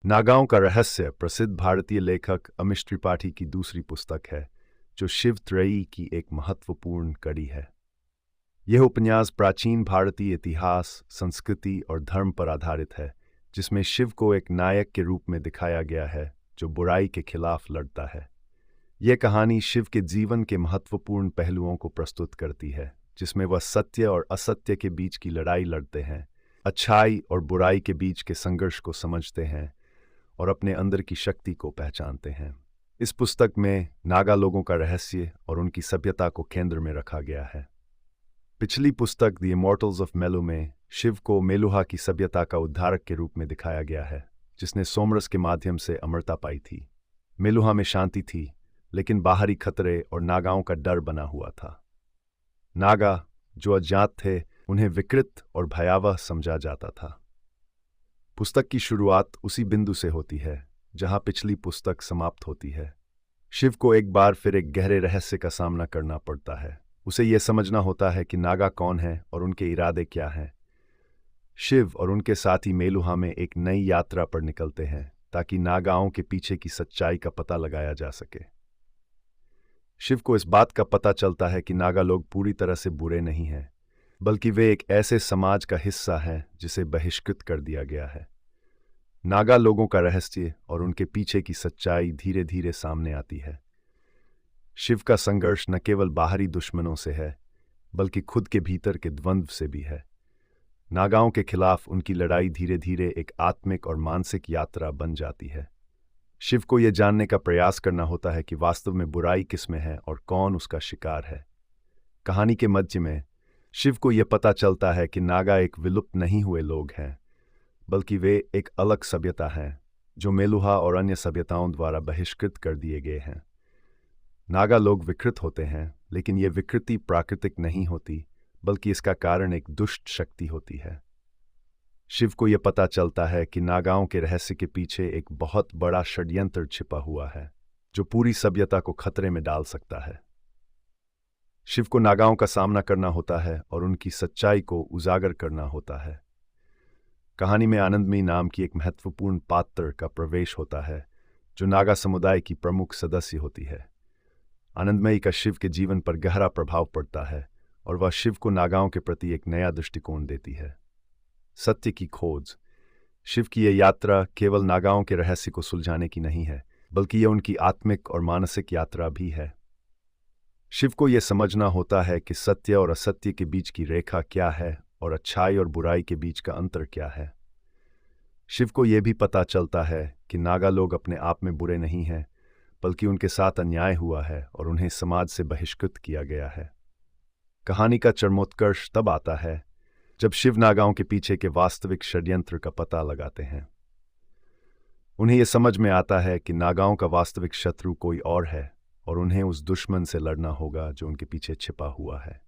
नागाओं का रहस्य प्रसिद्ध भारतीय लेखक अमिश त्रिपाठी की दूसरी पुस्तक है, जो शिव त्रयी की एक महत्वपूर्ण कड़ी है। यह उपन्यास प्राचीन भारतीय इतिहास, संस्कृति और धर्म पर आधारित है, जिसमें शिव को एक नायक के रूप में दिखाया गया है जो बुराई के खिलाफ लड़ता है। यह कहानी शिव के जीवन के महत्वपूर्ण पहलुओं को प्रस्तुत करती है, जिसमें वह सत्य और असत्य के बीच की लड़ाई लड़ते हैं, अच्छाई और बुराई के बीच के संघर्ष को समझते हैं और अपने अंदर की शक्ति को पहचानते हैं। इस पुस्तक में नागा लोगों का रहस्य और उनकी सभ्यता को केंद्र में रखा गया है। पिछली पुस्तक द इमॉर्टल्स ऑफ मेलू में शिव को मेलुहा की सभ्यता का उद्धारक के रूप में दिखाया गया है, जिसने सोमरस के माध्यम से अमरता पाई थी। मेलुहा में शांति थी, लेकिन बाहरी खतरे और नागाओं का डर बना हुआ था। नागा, जो अज्ञात थे, उन्हें विकृत और भयावह समझा जाता था। पुस्तक की शुरुआत उसी बिंदु से होती है जहां पिछली पुस्तक समाप्त होती है। शिव को एक बार फिर एक गहरे रहस्य का सामना करना पड़ता है। उसे यह समझना होता है कि नागा कौन है और उनके इरादे क्या हैं। शिव और उनके साथी मेलुहा में एक नई यात्रा पर निकलते हैं ताकि नागाओं के पीछे की सच्चाई का पता लगाया जा सके। शिव को इस बात का पता चलता है कि नागा लोग पूरी तरह से बुरे नहीं हैं, बल्कि वे एक ऐसे समाज का हिस्सा हैं जिसे बहिष्कृत कर दिया गया है। नागा लोगों का रहस्य और उनके पीछे की सच्चाई धीरे धीरे सामने आती है। शिव का संघर्ष न केवल बाहरी दुश्मनों से है, बल्कि खुद के भीतर के द्वंद्व से भी है। नागाओं के खिलाफ उनकी लड़ाई धीरे धीरे एक आत्मिक और मानसिक यात्रा बन जाती है। शिव को यह जानने का प्रयास करना होता है कि वास्तव में बुराई किसमें है और कौन उसका शिकार है। कहानी के मध्य में शिव को यह पता चलता है कि नागा एक विलुप्त नहीं हुए लोग हैं, बल्कि वे एक अलग सभ्यता हैं जो मेलुहा और अन्य सभ्यताओं द्वारा बहिष्कृत कर दिए गए हैं। नागा लोग विकृत होते हैं, लेकिन यह विकृति प्राकृतिक नहीं होती, बल्कि इसका कारण एक दुष्ट शक्ति होती है। शिव को यह पता चलता है कि नागाओं के रहस्य के पीछे एक बहुत बड़ा षड्यंत्र छिपा हुआ है, जो पूरी सभ्यता को खतरे में डाल सकता है। शिव को नागाओं का सामना करना होता है और उनकी सच्चाई को उजागर करना होता है। कहानी में आनंदमयी नाम की एक महत्वपूर्ण पात्र का प्रवेश होता है, जो नागा समुदाय की प्रमुख सदस्य होती है। आनंदमयी का शिव के जीवन पर गहरा प्रभाव पड़ता है और वह शिव को नागाओं के प्रति एक नया दृष्टिकोण देती है। सत्य की खोज। शिव की यह यात्रा केवल नागाओं के रहस्य को सुलझाने की नहीं है, बल्कि यह उनकी आत्मिक और मानसिक यात्रा भी है। शिव को यह समझना होता है कि सत्य और असत्य के बीच की रेखा क्या है और अच्छाई और बुराई के बीच का अंतर क्या है। शिव को यह भी पता चलता है कि नागा लोग अपने आप में बुरे नहीं हैं, बल्कि उनके साथ अन्याय हुआ है और उन्हें समाज से बहिष्कृत किया गया है। कहानी का चरमोत्कर्ष तब आता है जब शिव नागाओं के पीछे के वास्तविक षड्यंत्र का पता लगाते हैं। उन्हें यह समझ में आता है कि नागाओं का वास्तविक शत्रु कोई और है और उन्हें उस दुश्मन से लड़ना होगा जो उनके पीछे छिपा हुआ है।